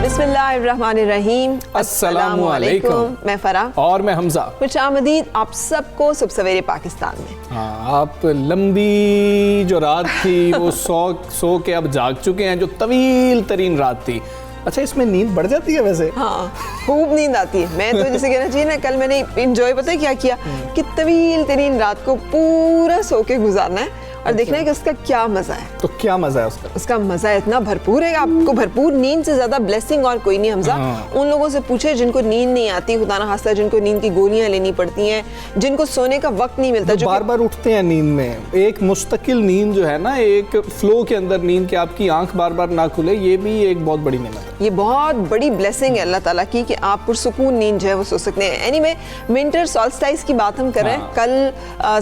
बिस्मिल्लाहिर्रहमानिर्रहीम। अस्सलामु अलैकुम। मैं फरा और मैं हमजा। खुशामदीद आप सबको सुबह सवेरे पाकिस्तान में। हाँ, आप लंबी जो रात थी वो सो के अब जाग चुके हैं, जो तवील तरीन रात थी। अच्छा, इसमें नींद बढ़ जाती है वैसे? हाँ, खूब नींद आती है। मैं तो जैसे कहना चाहिए ना, कल मैंने इंजॉय पता है क्या किया कि तवील तरीन रात को पूरा सो के गुजारना है और देखना है कि उसका क्या मजा है। तो क्या मजा है उसका मजा इतना भरपूर है। आपको भरपूर नींद से ज्यादा ब्लेसिंग और कोई नहीं हमजा। उन लोगों से पूछे जिनको नींद नहीं आती, खुदा ना खास्ता जिनको नींद की गोलियां लेनी पड़ती हैं, जिनको सोने का वक्त नहीं मिलता, जो बार बार उठते हैं नींद में। एक मुस्तकिल नींद जो है ना, एक फ्लो के अंदर नींद, की आपकी आंख बार बार ना खुले, ये भी एक बहुत बड़ी नेमत है। ये बहुत बड़ी ब्लेसिंग है अल्लाह ताला की कि आप पुरसुकून नींद जो है वो सो सकते हैं। एनीवे, विंटर सॉल्स्टाइस की बात हम कर रहे हैं। कल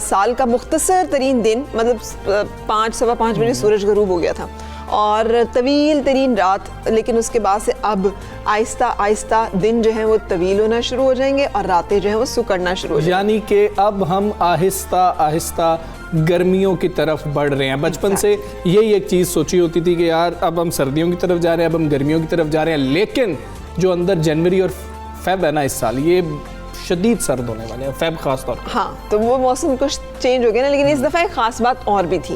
साल का मुख्तसर तरीन दिन, मतलब 5-5:15 बजे सूरज गरूब हो गया था और तवील तरीन रात, लेकिन उसके बाद से अब आहिस्ता आहिस्ता दिन जो है वो तवील होना शुरू हो जाएंगे और रातें जो है वो सुकड़ना शुरू हो जाएंगी। यानी कि अब हम आहिस्ता आहिस्ता गर्मियों की तरफ बढ़ रहे हैं। बचपन से यही एक चीज़ सोची होती थी कि यार अब हम सर्दियों की तरफ जा रहे हैं, अब हम गर्मियों की तरफ जा रहे हैं, लेकिन जो अंदर जनवरी और फेब है ना, इस साल ये शदीद सर्द होने वाले हैं, फेब खास तौर पर। हाँ, तो वो मौसम कुछ चेंज हो गया ना, लेकिन इस दफ़ा एक खास बात और भी थी।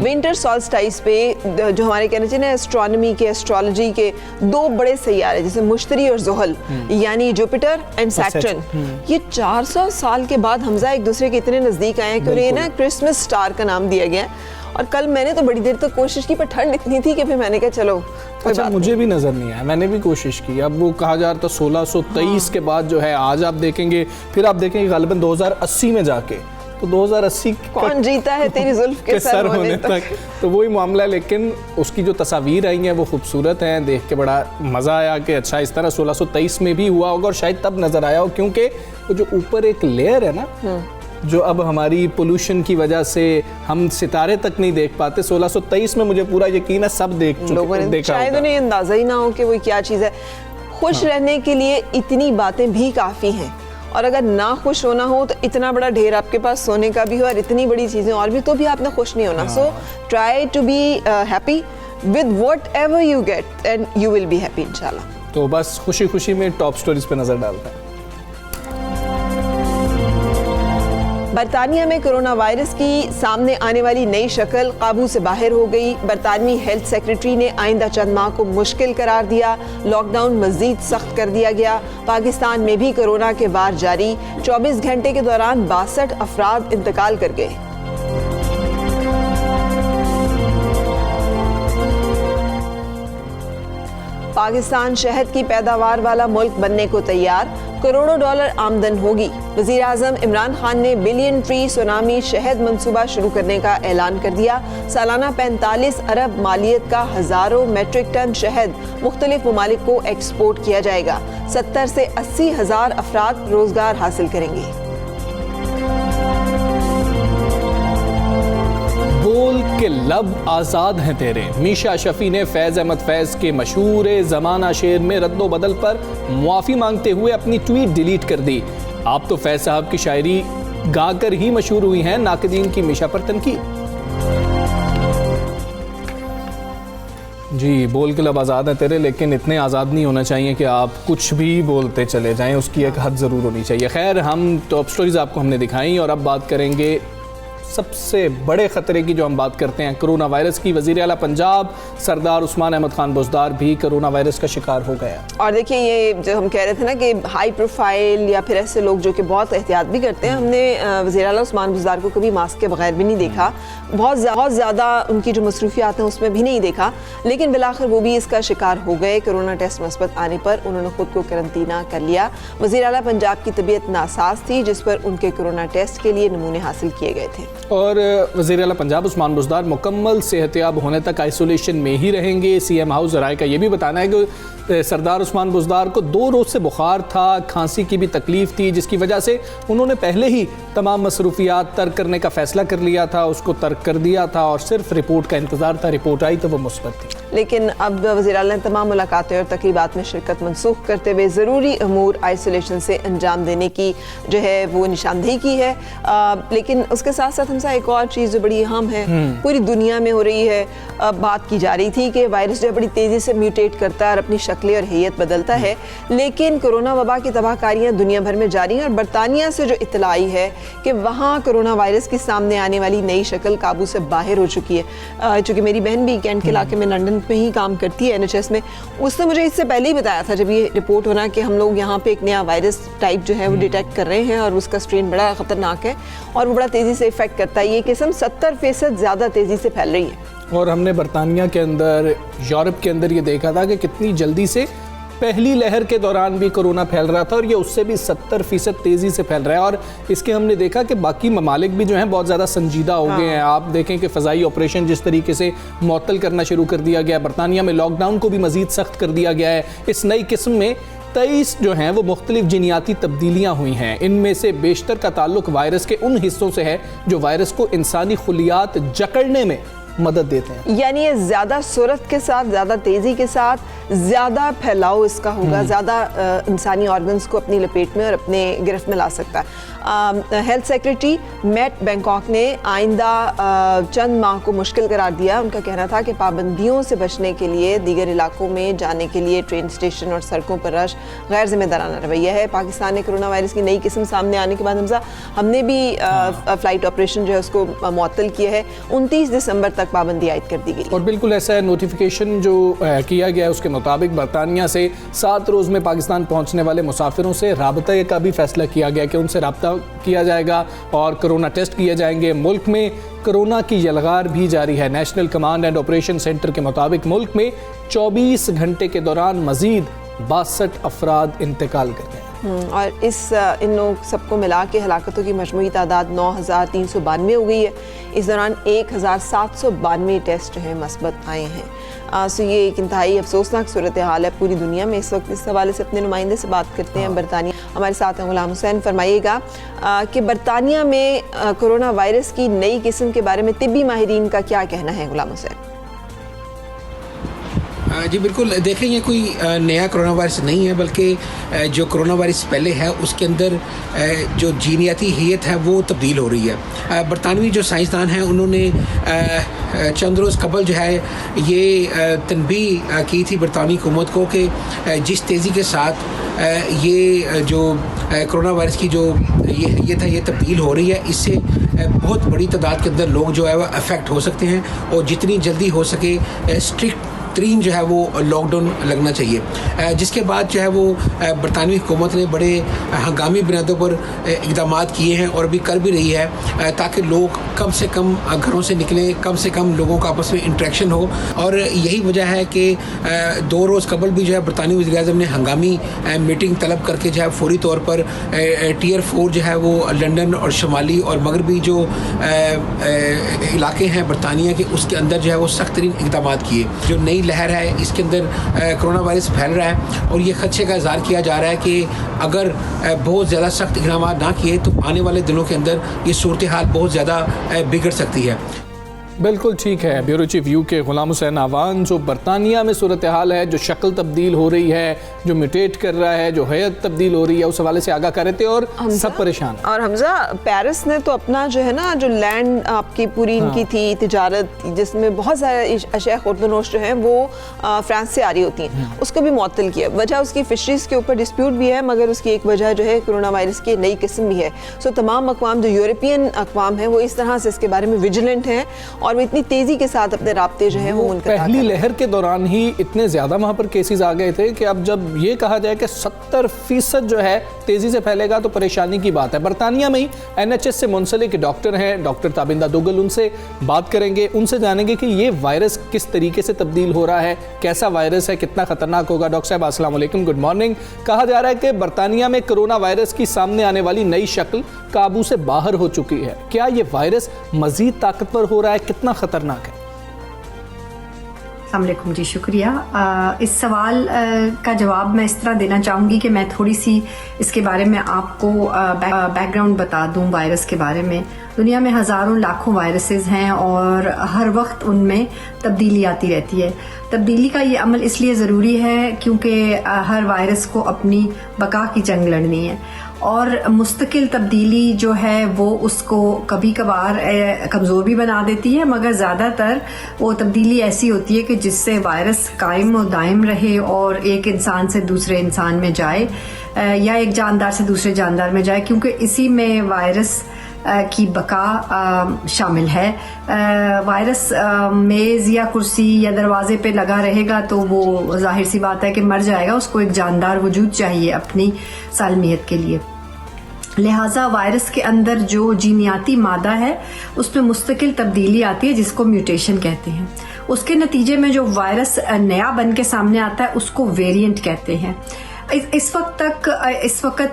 विंटर सॉल्स्टाइस पे जो हमारे कहना चाहिए ना, एस्ट्रोनॉमी के, एस्ट्रोलॉजी के दो बड़े सैयारे जैसे मुश्तरी और ज़ुहल, यानी जुपिटर एंड सैटर्न, ये 400 साल के बाद हमजा एक दूसरे के इतने नज़दीक आए हैं कि उन्हें ना क्रिसमस स्टार का नाम दिया गया है। और कल मैंने तो बड़ी देर तक कोशिश की, पर ठंड इतनी थी कि फिर मैंने कहा चलो। अच्छा, मुझे भी नज़र नहीं आया, मैंने भी कोशिश की। अब वो कहा जा रहा था 1623 के बाद जो है, आज आप देखेंगे, फिर आप देखेंगे गालिबन 2080 में जाके, तो 2080 कौन जीता है तेरी जुल्फ के सर होने तक। तो वही मामला है। लेकिन उसकी जो तस्वीर आई हैं वो खूबसूरत हैं, देख के बड़ा मज़ा आया कि अच्छा इस तरह 1623 में भी हुआ होगा, और शायद तब नज़र आया हो क्योंकि वो जो ऊपर एक लेयर है ना, जो अब हमारी पोल्यूशन की वजह से हम सितारे तक नहीं देख पाते, 1623 में मुझे पूरा यकीन है सब देख चुके, शायद उन्हें अंदाजा ही ना हो कि वो क्या चीज़ है। खुश रहने के लिए इतनी बातें भी काफ़ी हैं, और अगर ना खुश होना हो तो इतना बड़ा ढेर आपके पास सोने का भी हो और इतनी बड़ी चीज़ें और भी, तो भी आपने खुश नहीं होना। So try to be happy with whatever you get and you will be happy इंशाल्लाह। तो बस खुशी खुशी में टॉप स्टोरीज पे नज़र डालता है। बरतानिया में कोरोना वायरस की सामने आने वाली नई शक्ल काबू से बाहर हो गई। बरतानवी हेल्थ सेक्रेटरी ने आइंदा चंद माह को मुश्किल करार दिया। लॉकडाउन मजीद सख्त कर दिया गया। पाकिस्तान में भी कोरोना के वार जारी। 24 घंटे के दौरान 62 अफराद इंतकाल कर गए। पाकिस्तान शहद की पैदावार वाला मुल्क बनने को तैयार। करोड़ों डॉलर आमदन होगी। वज़ीर आज़म इमरान खान ने बिलियन ट्री सुनामी शहद मंसूबा शुरू करने का ऐलान कर दिया। सालाना 45 अरब मालियत का हज़ारों मेट्रिक टन शहद मुख्तलिफ ममालिक को एक्सपोर्ट किया जाएगा। 70 से 80 हज़ार अफराद रोजगार हासिल करेंगे। बोल के लब आज़ाद हैं तेरे, मीशा शफी ने फैज़ अहमद फैज़ के मशहूर ज़माना शेर में रद्दो बदल पर मुआफ़ी मांगते हुए अपनी ट्वीट डिलीट कर दी। आप तो फैज़ साहब की शायरी गाकर ही मशहूर हुई हैं, नाक़दीन की मीशा पर तनकीद। जी, बोल के लब आज़ाद है तेरे, लेकिन इतने आज़ाद नहीं होना चाहिए कि आप कुछ भी बोलते चले जाएं, उसकी एक हद ज़रूर होनी चाहिए। खैर, हम टॉप स्टोरीज़ आपको हमने दिखाई और अब बात करेंगे सबसे बड़े ख़तरे की, जो हम बात करते हैं कोरोना वायरस की। वज़ीर आला पंजाब सरदार उस्मान अहमद खान बुज़दार भी कोरोना वायरस का शिकार हो गया। और देखिए, ये जो हम कह रहे थे ना कि हाई प्रोफाइल या फिर ऐसे लोग जो कि बहुत एहतियात भी करते हैं, हमने वज़ीर आला उस्मान बुज़दार को कभी मास्क के बगैर भी नहीं देखा, बहुत ज़्यादा उनकी जो मसरूफियात हैं उसमें भी नहीं देखा, लेकिन बिलाखिर वो भी इसका शिकार हो गए। कोरोना टेस्ट मुस्बत आने पर उन्होंने खुद को करंतना कर लिया। वज़ीर आला पंजाब की तबीयत नासाज थी, जिस पर उनके कोरोना टेस्ट के लिए नमूने हासिल किए गए थे। और वज़ीर आला पंजाब उस्मान बुज़दार मुकम्मल सेहतयाब होने तक आइसोलेशन में ही रहेंगे। CM हाउस ज़राए का ये भी बताना है कि सरदार उस्मान बुज़दार को 2 रोज़ से बुखार था, खांसी की भी तकलीफ़ थी, जिसकी वजह से उन्होंने पहले ही तमाम मसरूफियात तर्क करने का फ़ैसला कर लिया था, उसको तर्क कर दिया था और सिर्फ रिपोर्ट का इंतज़ार था। रिपोर्ट आई तो वो मुस्बत थी। लेकिन अब वज़ीर आला ने तमाम मुलाकातें और तकरीबात में शिरकत मनसूख करते हुए ज़रूरी अमूर आइसोलेशन से अंजाम देने की जो है वो निशानदेही की है। लेकिन उसके साथ साथ हमसा एक और चीज़ जो बड़ी अहम है, पूरी दुनिया में हो रही है, बात की जा रही थी कि वायरस जो है बड़ी तेज़ी से म्यूटेट करता है और अपनी शक्लें और हैयत बदलता है। लेकिन कोरोना वबा की तबाहकारियाँ दुनिया भर में जारी हैं और बरतानिया से जो इत्तला आई है कि वहाँ कोरोना वायरस की सामने आने वाली नई शक्ल काबू से बाहर हो चुकी है। चूँकि मेरी बहन भी कैंट के इलाके में लंदन में ही काम करती है NHS में, उसने मुझे इससे पहले ही बताया था जब ये रिपोर्ट होना कि हम लोग यहाँ पे एक नया वायरस टाइप जो है वो डिटेक्ट कर रहे हैं और उसका स्ट्रेन बड़ा ख़तरनाक है और वो बड़ा तेज़ी से इफेक्ट करता है। ये किस्म 70% ज़्यादा तेज़ी से फैल रही है। और हमने बरतानिया के अंदर, यूरोप के अंदर ये देखा था कि कितनी जल्दी से पहली लहर के दौरान भी कोरोना फैल रहा था और ये उससे भी 70% तेज़ी से फैल रहा है। और इसके हमने देखा कि बाकी ममालिक भी जो हैं बहुत ज़्यादा संजीदा हो गए हैं। आप देखें कि फ़ज़ाई ऑपरेशन जिस तरीके से मुअत्तल करना शुरू कर दिया गया, बरतानिया में लॉकडाउन को भी मज़ीद सख्त कर दिया गया है। इस नई किस्म में 23 जो हैं वो मुख्तलिफ जीनियाती तब्दीलियाँ हुई हैं। इनमें से बेशतर का ताल्लुक वायरस के उन हिस्सों से है जो वायरस को इंसानी खुलियात जकड़ने में मदद देते हैं। यानी ये ज़्यादा सूरत के साथ, ज़्यादा तेज़ी के साथ, ज़्यादा फैलाव इसका होगा, ज़्यादा इंसानी ऑर्गन्स को अपनी लपेट में और अपने गिरफ्त में ला सकता है। हेल्थ सेक्रेटरी मैट बैंकॉक ने आइंदा चंद माह को मुश्किल करार दिया। उनका कहना था कि पाबंदियों से बचने के लिए दीगर इलाकों में जाने के लिए ट्रेन स्टेशन और सड़कों पर रश गैर जिम्मेदाराना रवैया है। पाकिस्तान ने कोरोना वायरस की नई किस्म सामने आने के बाद हमने भी फ़्लाइट ऑपरेशन जो है उसको मुअत्तल किया है। 29 दिसंबर तक पाबंदी आयद कर दी गई और बिल्कुल ऐसा है। नोटिफिकेशन जो किया गया है उसके मुताबिक बरतानिया से 7 रोज़ में पाकिस्तान पहुंचने वाले मुसाफिरों से राबता का भी फैसला किया गया कि उनसे राबता किया जाएगा और कोरोना टेस्ट किए जाएंगे। मुल्क में कोरोना की यलगार भी जारी है। National command and operation centre के मुताबिक मुल्क में 24 घंटे के दौरान मजीद 62 अफराद इंतकाल कर गए। और इन लोग सबको मिला के हलाकतों की मजमूई तादाद 9392 हो गई है। इस दौरान 1792 टेस्ट जो है मस्बत आए हैं। सो ये एक इंतहाई अफसोसनाक सूरत हाल है पूरी दुनिया में। इस वक्त इस हवाले से अपने नुमाइंदे से बात करते हैं बरतानिया। हमारे साथ हैं गुलाम हुसैन। फरमाइएगा कि बरतानिया में कोरोना वायरस की नई किस्म के बारे में तिब्बी माहिरीन का क्या कहना है? गुलाम हुसैन जी बिल्कुल, देखें ये कोई नया कोरोना वायरस नहीं है, बल्कि जो कोरोना वायरस पहले है उसके अंदर जो जीनियाती हैयत है वो तब्दील हो रही है। बरतानवी जो साइंसदान हैं उन्होंने चंद रोज़ कबल जो है ये तनबीह की थी बरतानी हुकूमत को कि जिस तेज़ी के साथ ये जो कोरोना वायरस की जो ये हैयत है ये तब्दील हो रही है, इससे बहुत बड़ी तादाद के अंदर लोग जो है वह अफेक्ट हो सकते हैं और जितनी जल्दी हो सके स्ट्रिक्ट तरीन जो है वो लॉकडाउन लगना चाहिए। जिसके बाद जो है वो बरतानवी हुकूमत ने बड़े हंगामी बुनियादों पर इक़दाम किए हैं और भी कर भी रही है ताकि लोग कम से कम घरों से निकलें, कम से कम लोगों का आपस में इंटरेक्शन हो। और यही वजह है कि 2 रोज़ कबल भी जो है बरतानवी वज़ीर-ए-आज़म ने हंगामी मीटिंग तलब करके जो है फौरी तौर पर Tier 4 जो है वो लंदन और शुमाली और मगरबी जो इलाके हैं बरतानिया के उसके अंदर जो है वो सख्त तरीन इक़दाम किए। जो नई लहर है इसके अंदर कोरोना वायरस फैल रहा है और ये खदशे का इज़हार किया जा रहा है कि अगर बहुत ज़्यादा सख्त इक़दाम ना किए तो आने वाले दिनों के अंदर ये सूरत हाल बहुत ज़्यादा बिगड़ सकती है। बिल्कुल ठीक है। ब्यूरो चीफ यू के गुलाम हुसैन आवान जो बरतानिया में सूरत हाल है, जो शक्ल तब्दील हो रही है, जो म्यूटेट कर रहा है, जो हैयत तब्दील हो रही है, उस हवाले से आगाह कर रहे थे और सब परेशान। और हमजा पेरिस ने तो अपना जो है ना जो लैंड आपकी पूरी इनकी थी तिजारत जिसमें बहुत सारे अशिया खुर्दनोश जो हैं वो फ्रांस से आ रही होती हैं, उसको भी मुअत्तल किया। वजह उसकी फिशरीज़ के ऊपर डिस्प्यूट भी है, मगर उसकी एक वजह जो है कोरोना वायरस की नई किस्म भी है। सो तमाम अक़वाम जो यूरोपियन अक़वाम है वो इस तरह से इसके बारे में विजिलेंट हैं और वो इतनी तेज़ी के साथ अपने राब्ते जो है वो पहली लहर के दौरान ही इतने ज़्यादा वहाँ पर केसेस आ गए थे कि अब जब ये कहा जाए कि 70% जो है तेज़ी से फैलेगा तो परेशानी की बात है। बरतानिया में ही NHS से मुंसलिक डॉक्टर हैं, डॉक्टर ताबिंदा दोगल, उनसे बात करेंगे, उनसे जानेंगे कि ये वायरस किस तरीके से तब्दील हो रहा है, कैसा वायरस है, कितना खतरनाक होगा। डॉक्टर साहब अस्सलाम वालेकुम, गुड मॉर्निंग। कहा जा रहा है कि बरतानिया में कोरोना वायरस की सामने आने वाली नई शक्ल काबू से बाहर हो चुकी है। क्या ये वायरस मजीद ताकतवर हो रहा है, कितना खतरनाक है? अस्सलामुअलैकुम जी, शुक्रिया। इस सवाल का जवाब मैं इस तरह देना चाहूँगी कि मैं थोड़ी सी इसके बारे में आपको बैकग्राउंड बता दूँ वायरस के बारे में। दुनिया में हज़ारों लाखों वायरसेस हैं और हर वक्त उनमें तब्दीली आती रहती है। तब्दीली का ये अमल इसलिए ज़रूरी है क्योंकि हर वायरस को अपनी बका की जंग लड़नी है और मुस्तकिल तब्दीली जो है वो उसको कभी कभार कमज़ोर भी बना देती है, मगर ज़्यादातर वो तब्दीली ऐसी होती है कि जिससे वायरस कायम और दायम रहे और एक इंसान से दूसरे इंसान में जाए या एक जानदार से दूसरे जानदार में जाए, क्योंकि इसी में वायरस की बका शामिल है। वायरस मेज़ या कुर्सी या दरवाजे पे लगा रहेगा तो वो जाहिर सी बात है कि मर जाएगा, उसको एक जानदार वजूद चाहिए अपनी सालमियत के लिए। लिहाजा वायरस के अंदर जो जीनियाती मादा है उसमें मुस्तकिल तब्दीली आती है जिसको म्यूटेशन कहते हैं। उसके नतीजे में जो वायरस नया बन के सामने आता है उसको वेरिएंट कहते हैं। इस वक्त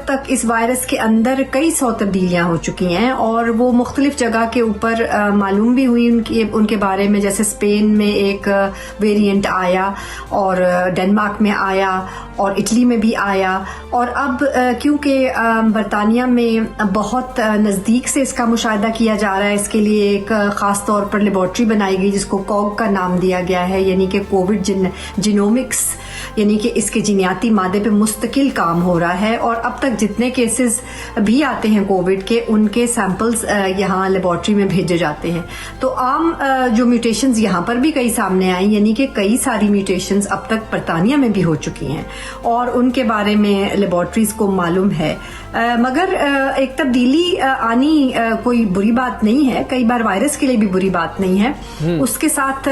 तक इस वायरस के अंदर कई सौ तब्दीलियां हो चुकी हैं और वो मुख्तलिफ जगह के ऊपर मालूम भी हुई उनके बारे में। जैसे स्पेन में एक वेरिएंट आया और डेनमार्क में आया और इटली में भी आया और अब क्योंकि बरतानिया में बहुत नज़दीक से इसका मुशाहिदा किया जा रहा है, इसके लिए एक ख़ास तौर पर लेबॉर्ट्री बनाई गई जिसको कॉग का नाम दिया गया है, यानी कि कोविड जीनोमिक्स, यानी कि इसके जीनियाती मादे पे मुस्तकिल काम हो रहा है। और अब तक जितने केसेस भी आते हैं कोविड के, उनके सैंपल्स यहाँ लेबॉर्ट्री में भेजे जाते हैं। तो आम जो म्यूटेशंस यहाँ पर भी कई सामने आई, यानी कि कई सारी म्यूटेशंस अब तक बरतानिया में भी हो चुकी हैं और उनके बारे में लेबॉर्ट्रीज को मालूम है। मगर एक तब्दीली आनी कोई बुरी बात नहीं है, कई बार वायरस के लिए भी बुरी बात नहीं है। उसके साथ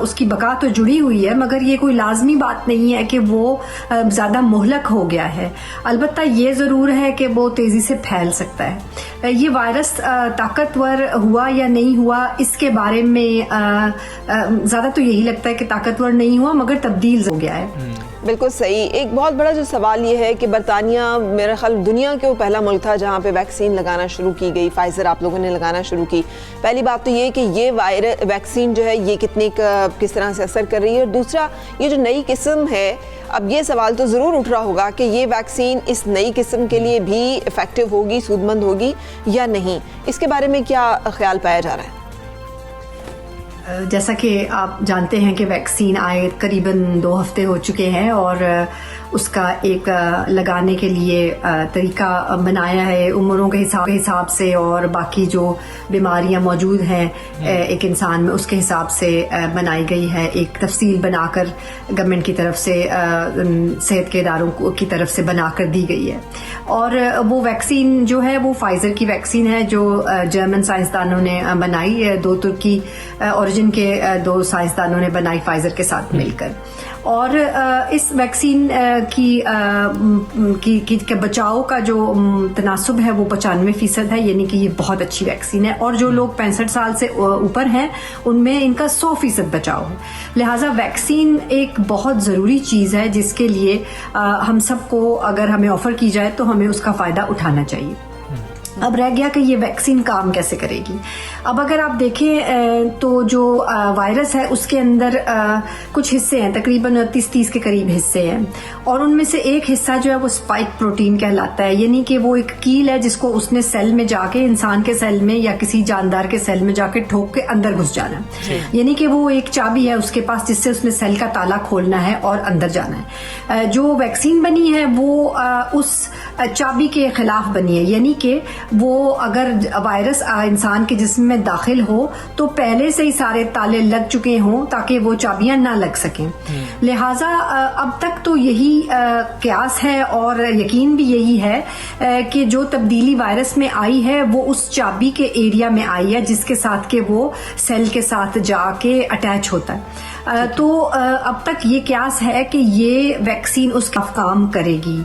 उसकी बका तो जुड़ी हुई है, मगर ये कोई लाजमी बात नहीं है कि वो ज़्यादा मुहलक हो गया है। अलबत्ता ये ज़रूर है कि वो तेज़ी से फैल सकता है। ये वायरस ताकतवर हुआ या नहीं हुआ, इसके बारे में ज़्यादा तो यही लगता है कि ताकतवर नहीं हुआ मगर तब्दील हो गया है। बिल्कुल सही। एक बहुत बड़ा जो सवाल ये है कि बरतानिया मेरा ख्याल दुनिया के वो पहला मुल्क था जहाँ पे वैक्सीन लगाना शुरू की गई। फाइज़र आप लोगों ने लगाना शुरू की। पहली बात तो ये कि ये वैक्सीन जो है ये किस तरह से असर कर रही है, और दूसरा ये जो नई किस्म है, अब ये सवाल तो ज़रूर उठ रहा होगा कि ये वैक्सीन इस नई किस्म के लिए भी इफ़ेक्टिव होगी, सूदमंद होगी या नहीं। इसके बारे में क्या ख्याल पाया जा रहा है? जैसा कि आप जानते हैं कि वैक्सीन आए करीबन 2 हफ्ते हो चुके हैं और उसका एक लगाने के लिए तरीका बनाया है उम्रों के हिसाब से और बाकी जो बीमारियां मौजूद हैं एक इंसान में उसके हिसाब से बनाई गई है। एक तफसील बनाकर गवर्नमेंट की तरफ से सेहत के इदारों की तरफ से बनाकर दी गई है। और वो वैक्सीन जो है वो फाइज़र की वैक्सीन है जो जर्मन साइंसदानों ने बनाई, 2 तुर्की ओरिजिन के 2 साइंसदानों ने बनाई फाइज़र के साथ मिलकर। और इस वैक्सीन की बचाव का जो तनासुब है वो 95% है, यानी कि ये बहुत अच्छी वैक्सीन है। और जो लोग 65 साल से ऊपर हैं उनमें इनका 100% बचाव है। लिहाजा वैक्सीन एक बहुत ज़रूरी चीज़ है जिसके लिए हम सबको अगर हमें ऑफ़र की जाए तो हमें उसका फ़ायदा उठाना चाहिए। अब रह गया कि ये वैक्सीन काम कैसे करेगी। अब अगर आप देखें तो जो वायरस है उसके अंदर कुछ हिस्से हैं, तकरीबन 30 के करीब हिस्से हैं, और उनमें से एक हिस्सा जो है वो स्पाइक प्रोटीन कहलाता है, यानी कि वो एक कील है जिसको उसने सेल में जाके, इंसान के सेल में या किसी जानदार के सेल में जाके ठोक के अंदर घुस जाना है। यानी कि वो एक चाबी है उसके पास जिससे उसने सेल का ताला खोलना है और अंदर जाना है। जो वैक्सीन बनी है वो उस चाबी के खिलाफ बनी है, यानी कि वो अगर वायरस इंसान के जिस्म में दाखिल हो तो पहले से ही सारे ताले लग चुके हों ताकि वो चाबियां ना लग सकें। लिहाजा अब तक तो यही क्यास है और यकीन भी यही है कि जो तब्दीली वायरस में आई है वो उस चाबी के एरिया में आई है जिसके साथ के वो सेल के साथ जाके अटैच होता है। तो अब तक ये क्यास है कि ये वैक्सीन उसका काम करेगी।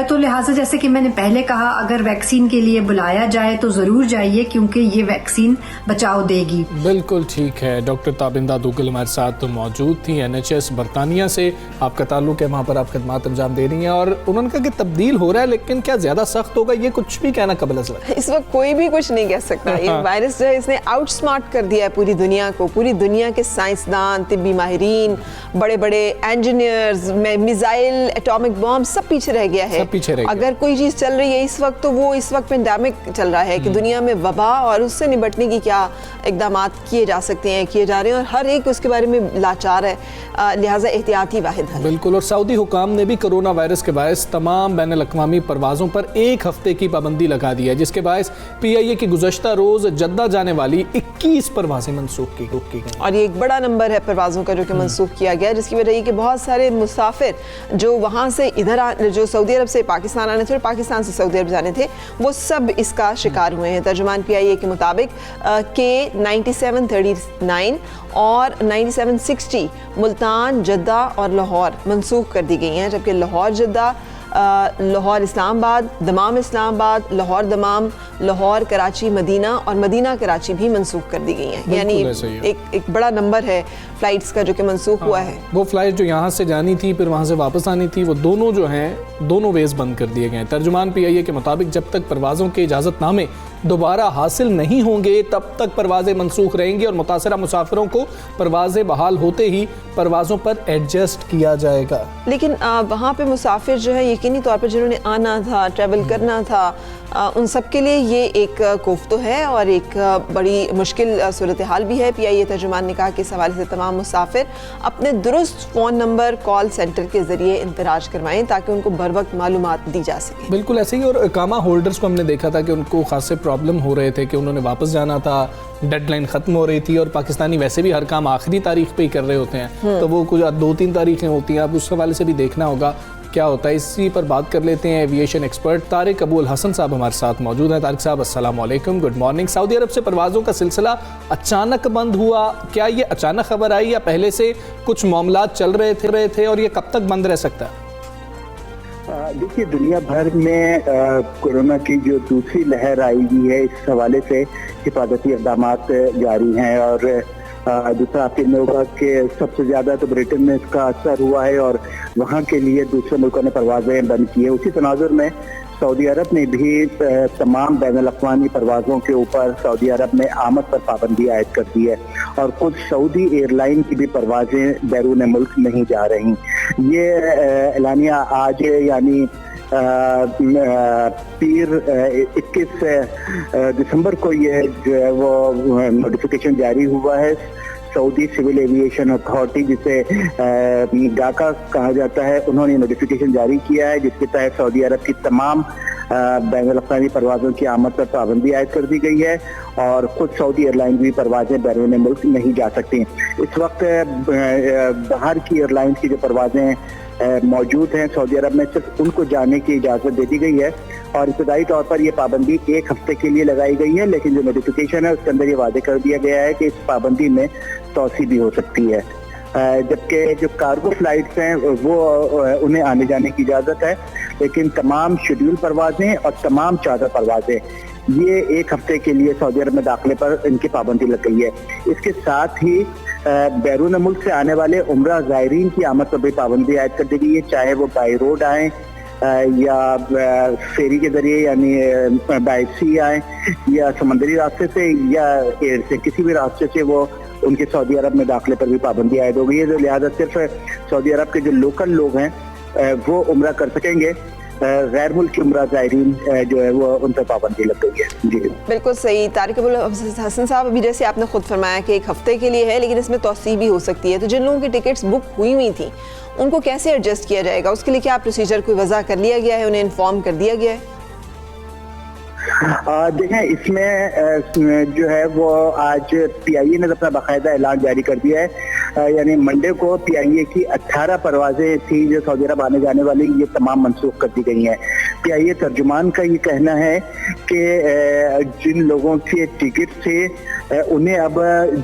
तो लिहाजा जैसे कि मैंने पहले कहा, अगर वैक्सीन के लिए बुलाया जाए तो ज़रूर जाइए, क्योंकि ये वैक्सीन बचाव देगी। बिल्कुल ठीक है। डॉक्टर ताबिंदा दूगल हमारे साथ तो मौजूद थी, NHS बरतानिया से आपका ताल्लुक है, वहाँ पर आप खिदमात अंजाम दे रही हैं, और उन्होंने कहा कि तब्दील हो रहा है, लेकिन क्या ज़्यादा सख्त होगा, ये कुछ भी कहना कबल अज़र। इस वक्त कोई भी कुछ नहीं कह सकता। ये वायरस जो है इसने आउटस्मार्ट कर दिया है पूरी दुनिया को। पूरी दुनिया के साइंसदान, तिब्बी माहिरीन, बड़े बड़े इंजीनियर्स, मिसाइल, एटॉमिक बॉम्ब, सब पीछे रह गया है। अगर कोई चीज़ चल रही है इस वक्त, तो वो इस वक्त पेंडेमिक चल रहा है कि दुनिया में वबा और उससे निपटने की क्या इकदाम किए जा सकते हैं, किए जा रहे हैं, और हर एक उसके बारे में लाचार है। लिहाजा एहतियाती वाहिद है। बिल्कुल। और सऊदी हुकाम ने भी कोरोना वायरस के बायस तमाम बैन अल-अक़वामी परवाज़ों पर 1 हफ्ते की पाबंदी लगा दी है, जिसके बायस PIA की गुज़श्ता रोज़ जद्दा जाने वाली 21 परवाज़ें मनसूख की गई। और ये एक बड़ा नंबर है परवाज़ों का जो कि मनसूख किया गया, जिसकी वजह कि बहुत सारे मुसाफिर जो वहाँ से इधर जो सऊदी अरब से पाकिस्तान आने थे और पाकिस्तान से सऊदी अरब जाने थे, वो सब इसका शिकार हुए हैं। तर्जुमान PIA के मुताबिक के 9739 और 9760 मुल्तान, जद्दा और लाहौर मनसूख कर दी गई हैं, जबकि Lahore Jeddah, Lahore Islamabad, Dammam Islamabad, Lahore Dammam, Lahore Karachi Medina और मदीना कराची भी मनसूख कर दी गई हैं। यानी एक बड़ा नंबर है फ़्लाइट्स का जो कि मनसूख हुआ है। वो फ़्लाइट जो यहाँ से जानी थी फिर वहाँ से वापस आनी थी, वो दोनों जो हैं दोनों वेज बंद कर दिए गए हैं। तर्जुमान PIA के मुताबिक जब तक परवाज़ों के इजाज़तनामे दोबारा हासिल नहीं होंगे तब तक परवाज़ें मनसूख रहेंगी और मुतासरा मुसाफिरों को परवाज़ें बहाल होते ही परवाज़ों पर एडजस्ट किया जाएगा। लेकिन वहाँ पे मुसाफिर जो है यकीनी तौर पर जिन्होंने आना था, ट्रैवल करना था, उन सब के लिए ये एक कोफ तो है और एक बड़ी मुश्किल सूरत हाल भी है। PIA तर्जुमान ने कहा कि इस हवाले से तमाम मुसाफिर अपने दुरुस्त फ़ोन नंबर कॉल सेंटर के ज़रिए इंतराज करवाएं ताकि उनको बर वक्त मालूमात दी जा सके। बिल्कुल ऐसे ही। और इकामा होल्डर्स को हमने देखा था कि उनको खासे प्रॉब्लम हो रहे थे कि उन्होंने वापस जाना था, डेडलाइन ख़त्म हो रही थी, और पाकिस्तानी वैसे भी हर काम आखिरी तारीख पे ही कर रहे होते हैं, तो वो कुछ 2-3 तारीखें होती हैं। अब उस हवाले से भी देखना होगा क्या होता है। इसी पर बात कर लेते हैं एविएशन एक्सपर्ट तारिक अबू अल हसन साहब हमारे साथ मौजूद हैं। तारिक साहब अस्सलाम वालेकुम, गुड मॉर्निंग। सऊदी अरब से परवाज़ों का सिलसिला अचानक बंद हुआ, क्या ये अचानक खबर आई या पहले से कुछ मामलात चल रहे थे और ये कब तक बंद रह सकता है? देखिए, दुनिया भर में कोरोना की जो दूसरी लहर आई हुई है, इस हवाले से हिफाजती इक़दाम जारी हैं। और दूसरा आपके होगा कि सबसे ज़्यादा तो ब्रिटेन में इसका असर हुआ है और वहाँ के लिए दूसरे मुल्कों ने परवाज़ें बंद की है। उसी तनाजुर में सऊदी अरब ने भी तमाम बैनुल-अक़वामी परवाज़ों के ऊपर सऊदी अरब में आमद पर पाबंदी आयद कर दी है और कुछ सऊदी एयरलाइन की भी परवाज़ें बैरून मुल्क नहीं जा रही। ये एलानिया आज यानी पीर 21 दिसंबर को ये जो है वो नोटिफिकेशन जारी हुआ है। सऊदी सिविल एविएशन अथॉरिटी, जिसे डाका कहा जाता है, उन्होंने नोटिफिकेशन जारी किया है जिसके तहत सऊदी अरब की तमाम बैनुल-अक़वामी परवाज़ों की आमद पर पाबंदी आयद कर दी गई है और कुछ सऊदी एयरलाइन भी परवाज़ें बैरून मुल्क नहीं जा सकती। इस वक्त बाहर की एयरलाइन की जो परवाज़ें मौजूद हैं सऊदी अरब में, सिर्फ उनको जाने की इजाज़त दे दी गई है और इब्तदाई तौर पर यह पाबंदी 1 हफ्ते के लिए लगाई गई है, लेकिन जो नोटिफिकेशन है उसके अंदर ये वादे कर दिया गया है कि इस पाबंदी में तोसी भी हो सकती है। जबकि जो कार्गो फ्लाइट्स हैं वो उन्हें आने जाने की इजाज़त है, लेकिन तमाम शेड्यूल परवाज़ें और तमाम चार्टर परवाज़ें ये 1 हफ्ते के लिए सऊदी अरब में दाखिले पर इनकी पाबंदी लग गई है। इसके साथ ही बैरून मुल्क से आने वाले उम्रा ज़ायरीन की आमद पर भी पाबंदी आयद कर दी गई है, चाहे वो बाई रोड आएँ या फेरी के जरिए यानी बाई सी आए या समंदरी रास्ते से या एयर से, किसी भी रास्ते से वो उनके सऊदी अरब में दाखिले पर भी पाबंदी आयद हो गई है। तो लिहाजा सिर्फ सऊदी अरब के जो लोकल लोग हैं वो उम्रा कर सकेंगे, गैर मुल्की उम्रा ज़ायरीन जो है वो उन पर पाबंदी लग गई है। जी बिल्कुल सही। तारिक अबू अल हसन साहब, अभी जैसे आपने खुद फरमाया कि 1 हफ्ते के लिए है, लेकिन इसमें तोसी भी हो सकती है, तो जिन लोगों की टिकट्स बुक हुई थी उनको कैसे एडजस्ट किया जाएगा? उसके लिए क्या प्रोसीजर कोई वज़ा कर लिया गया है, उन्हें इन्फॉर्म कर दिया गया है? देखें, इसमें जो है वो आज PIA ने अपना बाकायदा ऐलान जारी कर दिया है। यानी मंडे को PIA की 18 परवाज़ें थी जो सऊदी अरब आने जाने वाली, ये तमाम मनसूख कर दी गई हैं। PIA तर्जुमान का ये कहना है कि जिन लोगों के टिकट थे उन्हें अब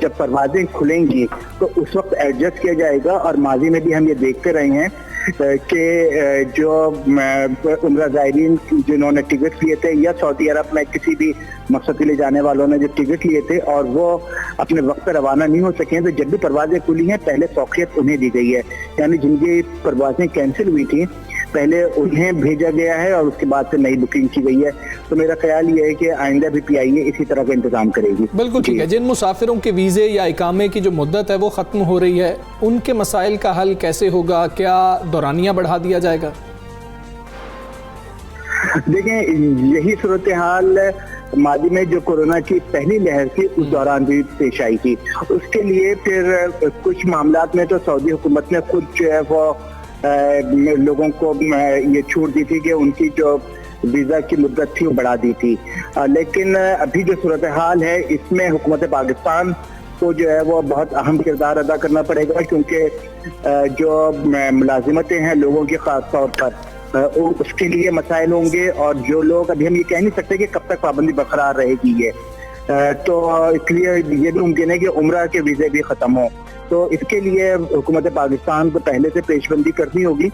जब परवाजें खुलेंगी तो उस वक्त एडजस्ट किया जाएगा। और माजी में भी हम ये देखते रहे हैं कि जो उम्रा ज़ायरीन जिन्होंने टिकट लिए थे या सऊदी अरब में किसी भी मकसद के लिए जाने वालों ने जो टिकट लिए थे और वो अपने वक्त पर रवाना नहीं हो सके, तो जब भी परवाजें खुली हैं पहले सौखियत उन्हें दी गई है। यानी जिनकी परवाजें कैंसिल हुई थी पहले उन्हें भेजा गया है और उसके बाद से नई बुकिंग की गई है। तो मेरा ख्याल ये है कि आइंदा भी PIA इसी तरह का इंतजाम करेगी। बिल्कुल ठीक है। जिन मुसाफिरों के वीज़े या इकामे की जो मुद्दत है वो ख़त्म हो रही है, उनके मसाइल का हल कैसे होगा? क्या दौरानिया बढ़ा दिया जाएगा? देखें, यही सूरत हाल मादी में जो कोरोना की पहली लहर थी उस दौरान भी पेश आई थी। उसके लिए फिर कुछ मामलात में तो सऊदी हुकूमत ने खुद जो है वो लोगों को ये छूट दी थी कि उनकी जो वीज़ा की मुद्दत थी वो बढ़ा दी थी। लेकिन अभी जो सूरत हाल है इसमें हुकूमत पाकिस्तान को जो है वो बहुत अहम किरदार अदा करना पड़ेगा, क्योंकि जो मुलाजिमतें हैं लोगों की ख़ास तौर पर उसके लिए मसाइल होंगे। और जो लोग, अभी हम ये कह नहीं सकते कि कब तक पाबंदी बरकरार रहेगी ये, तो इसलिए ये भी मुमकिन है कि उम्रा के वीज़े भी ख़त्म हो। तो इसके लिए हुकूमत पाकिस्तान को पहले से पेशबंदी करनी होगी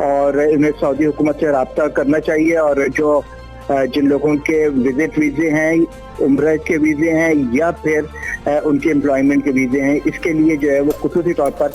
और इन्हें सऊदी हुकूमत से रब्ता करना चाहिए। और जो जिन लोगों के विजिट वीज़े हैं, उम्रा के वीज़े हैं या फिर उनके एम्प्लॉयमेंट के वीज़े हैं, इसके लिए जो है वो खुसूसी तौर पर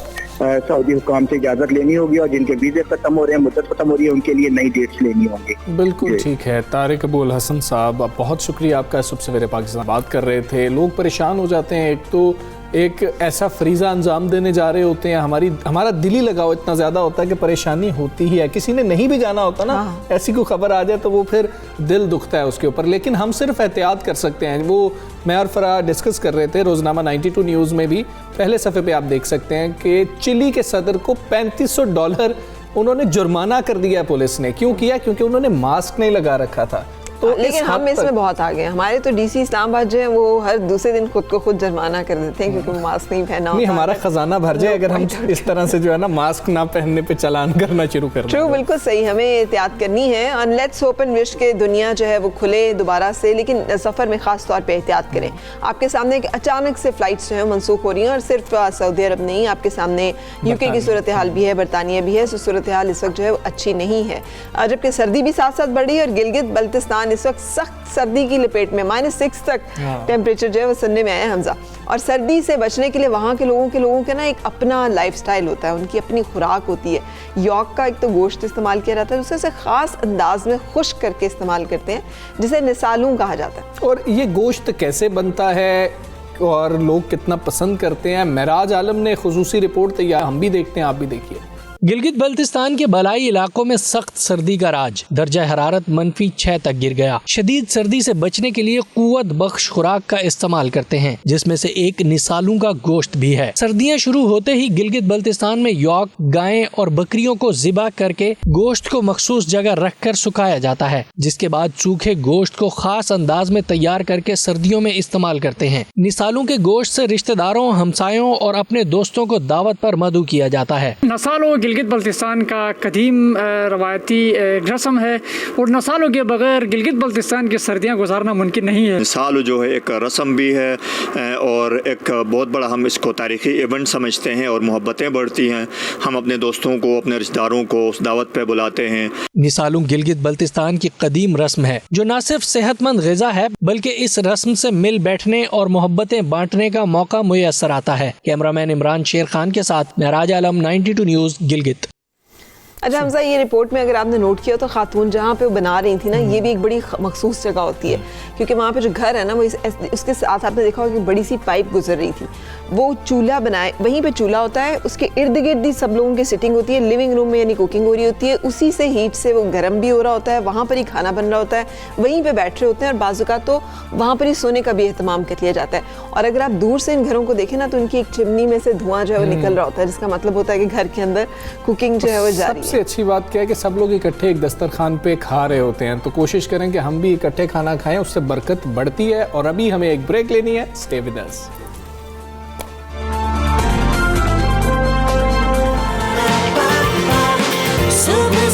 सऊदी हुकाम से इजाज़त लेनी होगी। और जिनके वीज़े ख़त्म हो रहे हैं, मुद्दत ख़त्म हो रही है, उनके लिए नई डेट्स लेनी होंगी। बिल्कुल ठीक है। तारिक अबू अल हसन साहब, बहुत शुक्रिया आपका। सुबह सवेरे पाकिस्तान बात कर रहे थे। लोग परेशान हो जाते हैं, एक तो एक ऐसा फरीज़ा अंजाम देने जा रहे होते हैं, हमारा दिली लगाव इतना ज़्यादा होता है कि परेशानी होती ही है। किसी ने नहीं भी जाना होता ना, ऐसी कोई खबर आ जाए तो वो फिर दिल दुखता है उसके ऊपर। लेकिन हम सिर्फ एहतियात कर सकते हैं। वो मैं और फरा डिस्कस कर रहे थे रोज़नामा 92 न्यूज़ में भी, पहले सफ़े पे आप देख सकते हैं कि चिली के सदर को $3500 उन्होंने जुर्माना कर दिया पुलिस ने। क्यों किया? क्योंकि उन्होंने मास्क नहीं लगा रखा था। तो लेकिन हम इसमें बहुत आगे हैं। हमारे तो DC इस्लामाबाद जो है वो हर दूसरे दिन खुद को खुद जुर्माना कर देते हैं क्योंकि वो मास्क नहीं पहना होता। नहीं, हमारा खजाना भर जाए अगर हम इस तरह से जो है ना मास्क ना पहनने पे चालान करना शुरू कर दें। ट्रू, बिल्कुल सही। हमें एहतियात करनी है और लेट्स होप एंड विश के दुनिया जो है वो खुले दोबारा से, लेकिन सफ़र में ख़ास तौर पर एहतियात करें। आपके सामने अचानक से फ़्लाइट्स जो है मनसूख हो रही हैं और सिर्फ सऊदी अरब नहीं, आपके सामने UK की सूरत हाल भी है, बरतानिया भी है। सूरत हाल इस वक्त जो है वो अच्छी नहीं है, जबकि सर्दी भी साथ साथ बढ़ी है और गिलगित बल्तिस्तान इस वक्त सख्त सर्दी की लपेट में, -6 तक टेम्परेचर जो है वो सुनने में आया हमजा। और सर्दी से बचने के लिए वहाँ के लोगों का ना एक अपना लाइफस्टाइल होता है, उनकी अपनी खुराक होती है। यॉक का एक तो गोश्त इस्तेमाल किया जाता है, दूसरे से ख़ास अंदाज में खुश्क करके इस्तेमाल करते हैं जिसे निसालूं कहा जाता है। और ये गोश्त कैसे बनता है और लोग कितना पसंद करते हैं, महराज आलम ने खुसूसी रिपोर्ट तैयार, हम भी देखते हैं, आप भी देखिए। गिलगित बल्तिस्तान के बलाई इलाकों में सख्त सर्दी का राज, दर्जा हरारत -6 तक गिर गया। शदीद सर्दी से बचने के लिए कुव्वत बख्श खुराक का इस्तेमाल करते हैं, जिसमें से एक निसालू का गोश्त भी है। सर्दियां शुरू होते ही गिलगित बल्तिस्तान में यॉक, गायें और बकरियों को ज़िबा करके गोश्त को मखसूस जगह रखकर सुखाया जाता है, जिसके बाद सूखे गोश्त को खास अंदाज में तैयार करके सर्दियों में इस्तेमाल करते हैं। निसालू के गोश्त से रिश्तेदारों, हमसायों और अपने दोस्तों को दावत पर मदऊ किया जाता है। नसालो गिलगित बल्तिस्तान का कदीम रवायती रस्म है और नसालों के बगैर गिलगित बल्तिस्तान की सर्दियाँ गुजारना मुमकिन नहीं है। नसालो जो है एक रस्म भी है और एक बहुत बड़ा हम इसको तारीखी इवेंट समझते हैं और मोहब्बतें बढ़ती हैं। हम अपने दोस्तों को, अपने रिश्तेदारों को उस दावत पे बुलाते हैं। निसालू गिलगित बल्तिस्तान की कदीम रस्म है जो न सिर्फ सेहतमंद ग़िज़ा है बल्कि इस रस्म से मिल बैठने और मोहब्बतें बांटने का मौका मुयस्सर आता है। कैमरामैन इमरान शेर खान के साथ महराज आलम, 92 न्यूज़, गिलगित। अच्छा हमजा, ये रिपोर्ट में अगर आपने नोट किया तो खातून जहाँ पे वो बना रही थी ना, ये भी एक बड़ी मखसूस जगह होती है क्योंकि वहाँ पे जो घर है ना वो उसके साथ आपने देखा होगा कि बड़ी सी पाइप गुजर रही थी। वो चूल्हा बनाए, वहीं पे चूल्हा होता है, उसके इर्द गिर्द ही सब लोगों की सिटिंग होती है, लिविंग रूम में यानी कुकिंग हो रही होती है, उसी से हीट से वो गर्म भी हो रहा होता है, वहाँ पर ही खाना बन रहा होता है, वहीं पे बैठ रहे होते हैं और बाज़ुका तो वहाँ पर ही सोने का भी एहतमाम कर लिया जाता है। और अगर आप दूर से इन घरों को देखें ना तो उनकी एक चिमनी में से धुआं जो है वो निकल रहा होता है, जिसका मतलब होता है कि घर के अंदर कुकिंग जो है वो जारी है। सबसे अच्छी बात क्या है कि सब लोग इकट्ठे एक दस्तरखान पे खा रहे होते हैं, तो कोशिश करें कि हम भी इकट्ठे खाना खाएं, उससे बरकत बढ़ती है। और अभी हमें एक ब्रेक लेनी है, स्टे विद अस। सुबह